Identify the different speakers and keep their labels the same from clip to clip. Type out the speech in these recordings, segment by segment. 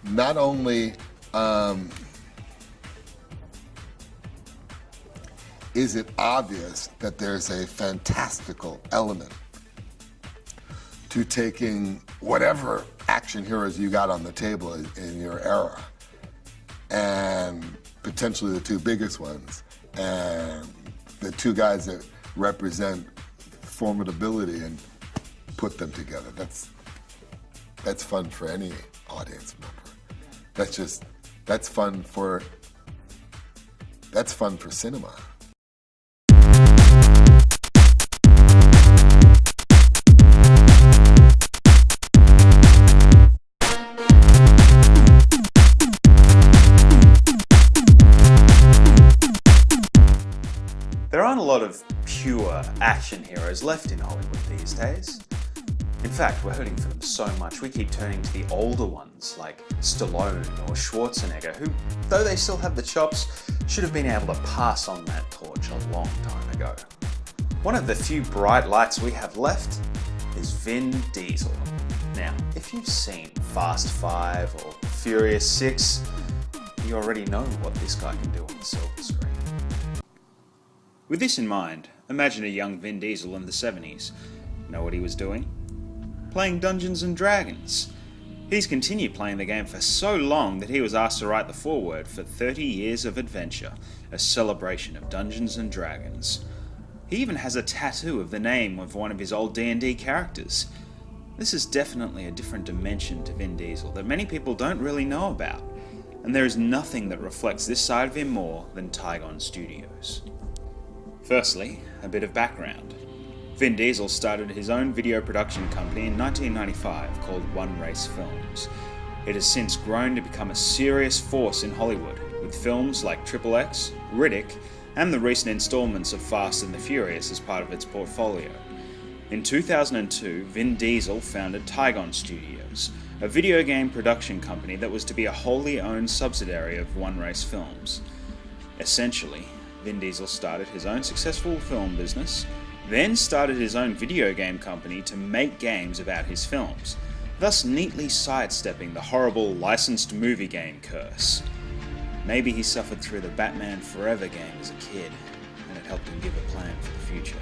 Speaker 1: not only is it obvious that there's a fantastical element to taking whatever action heroes you got on the table in your era, and potentially the two biggest ones, and the two guys that represent formidability, and put them together. That's fun for any audience member. That's fun for cinema.
Speaker 2: There aren't a lot of pure action heroes left in Hollywood these days. In fact, we're hurting for them so much, we keep turning to the older ones like Stallone or Schwarzenegger, who, though they still have the chops, should have been able to pass on that torch a long time ago. One of the few bright lights we have left is Vin Diesel. Now, if you've seen Fast 5 or Furious 6, you already know what this guy can do on the silver screen. With this in mind, imagine a young Vin Diesel in the 70s. Know what he was doing? Playing Dungeons and Dragons. He's continued playing the game for so long that he was asked to write the foreword for 30 Years of Adventure, a celebration of Dungeons and Dragons. He even has a tattoo of the name of one of his old D&D characters. This is definitely a different dimension to Vin Diesel that many people don't really know about, and there is nothing that reflects this side of him more than Tigon Studios. Firstly, a bit of background. Vin Diesel started his own video production company in 1995 called One Race Films. It has since grown to become a serious force in Hollywood, with films like XXX, Riddick, and the recent installments of Fast and the Furious as part of its portfolio. In 2002, Vin Diesel founded Tigon Studios, a video game production company that was to be a wholly owned subsidiary of One Race Films. Essentially, Vin Diesel started his own successful film business, then started his own video game company to make games about his films, thus neatly sidestepping the horrible licensed movie game curse. Maybe he suffered through the Batman Forever game as a kid, and it helped him give a plan for the future.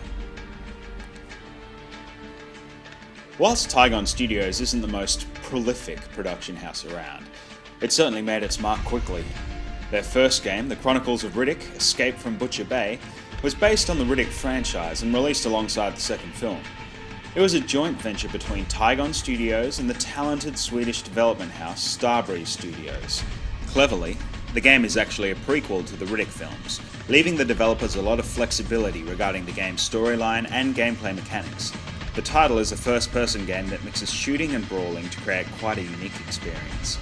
Speaker 2: Whilst Tigon Studios isn't the most prolific production house around, it certainly made its mark quickly. Their first game, The Chronicles of Riddick: Escape from Butcher Bay, was based on the Riddick franchise and released alongside the second film. It was a joint venture between Tigon Studios and the talented Swedish development house Starbreeze Studios. Cleverly, the game is actually a prequel to the Riddick films, leaving the developers a lot of flexibility regarding the game's storyline and gameplay mechanics. The title is a first-person game that mixes shooting and brawling to create quite a unique experience.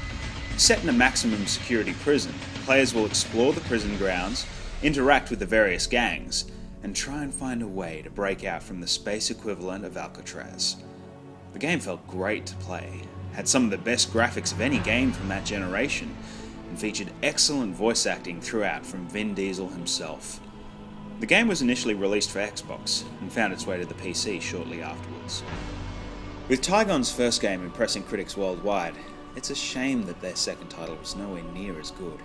Speaker 2: Set in a maximum security prison, players will explore the prison grounds, interact with the various gangs, and try and find a way to break out from the space equivalent of Alcatraz. The game felt great to play, had some of the best graphics of any game from that generation, and featured excellent voice acting throughout from Vin Diesel himself. The game was initially released for Xbox, and found its way to the PC shortly afterwards. With Tigon's first game impressing critics worldwide, it's a shame that their second title was nowhere near as good.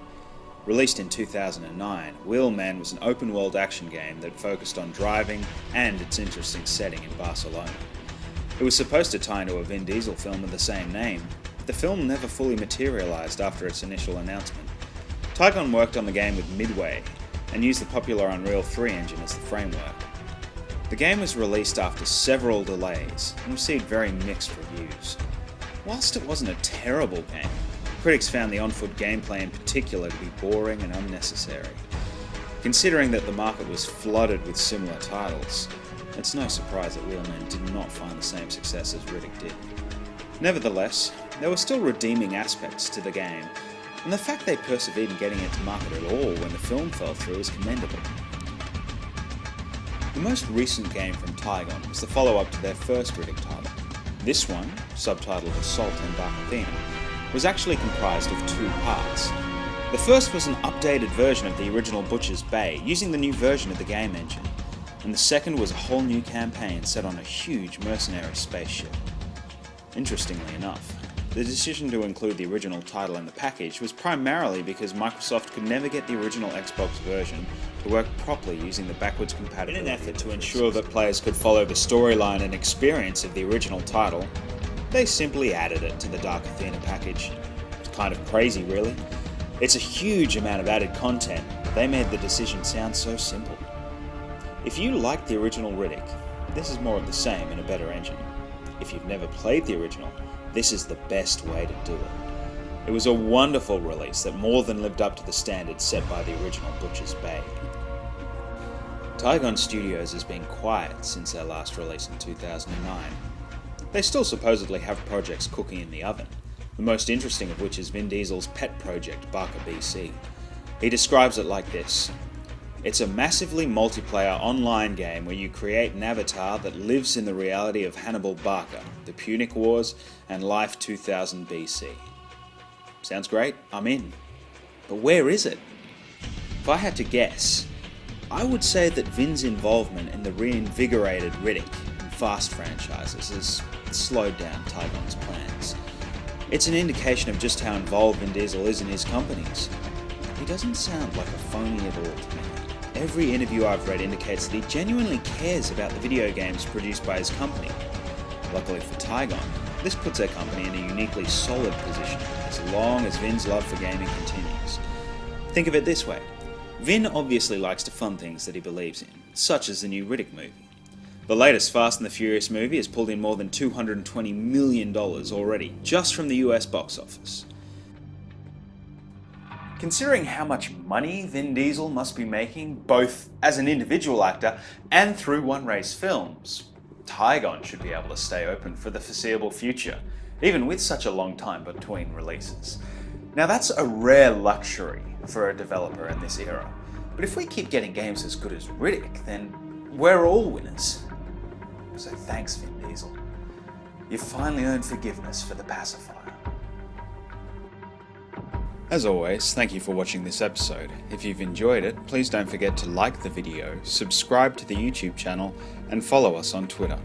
Speaker 2: Released in 2009, Wheelman was an open-world action game that focused on driving and its interesting setting in Barcelona. It was supposed to tie into a Vin Diesel film of the same name, but the film never fully materialized after its initial announcement. Tigon worked on the game with Midway, and used the popular Unreal 3 engine as the framework. The game was released after several delays, and received very mixed reviews. Whilst it wasn't a terrible game, critics found the on-foot gameplay in particular to be boring and unnecessary. Considering that the market was flooded with similar titles, it's no surprise that Wheelman did not find the same success as Riddick did. Nevertheless, there were still redeeming aspects to the game, and the fact they persevered in getting it to market at all when the film fell through is commendable. The most recent game from Tigon was the follow-up to their first Riddick title. This one, subtitled Assault on Dark Athena, was actually comprised of two parts. The first was an updated version of the original Butcher's Bay, using the new version of the game engine, and the second was a whole new campaign set on a huge mercenary spaceship. Interestingly enough, The decision to include the original title in the package was primarily because Microsoft could never get the original Xbox version to work properly using the backwards compatibility. In an effort to ensure that players could follow the storyline and experience of the original title, they simply added it to the Dark Athena package. It's kind of crazy, really. It's a huge amount of added content, but they made the decision sound so simple. If you liked the original Riddick, this is more of the same in a better engine. If you've never played the original, this is the best way to do it. It was a wonderful release that more than lived up to the standards set by the original Butcher's Bay. Tigon Studios has been quiet since their last release in 2009. They still supposedly have projects cooking in the oven, the most interesting of which is Vin Diesel's pet project, Barker BC. He describes it like this: "It's a massively multiplayer online game where you create an avatar that lives in the reality of Hannibal Barker, the Punic Wars, and Life 2000 BC. Sounds great, I'm in. But where is it? If I had to guess, I would say that Vin's involvement in the reinvigorated Riddick and Fast franchises has slowed down Tigon's plans. It's an indication of just how involved Vin Diesel is in his companies. He doesn't sound like a phony at all to me. Every interview I've read indicates that he genuinely cares about the video games produced by his company. Luckily for Tigon, this puts their company in a uniquely solid position as long as Vin's love for gaming continues. Think of it this way: Vin obviously likes to fund things that he believes in, such as the new Riddick movie. The latest Fast and the Furious movie has pulled in more than $220 million already, just from the US box office. Considering how much money Vin Diesel must be making, both as an individual actor and through One Race Films, Tigon should be able to stay open for the foreseeable future, even with such a long time between releases. Now that's a rare luxury for a developer in this era, but if we keep getting games as good as Riddick, then we're all winners. So thanks, Vin Diesel. You've finally earned forgiveness for the pacifier. As always, thank you for watching this episode. If you've enjoyed it, please don't forget to like the video, subscribe to the YouTube channel, and follow us on Twitter.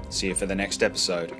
Speaker 2: See you for the next episode.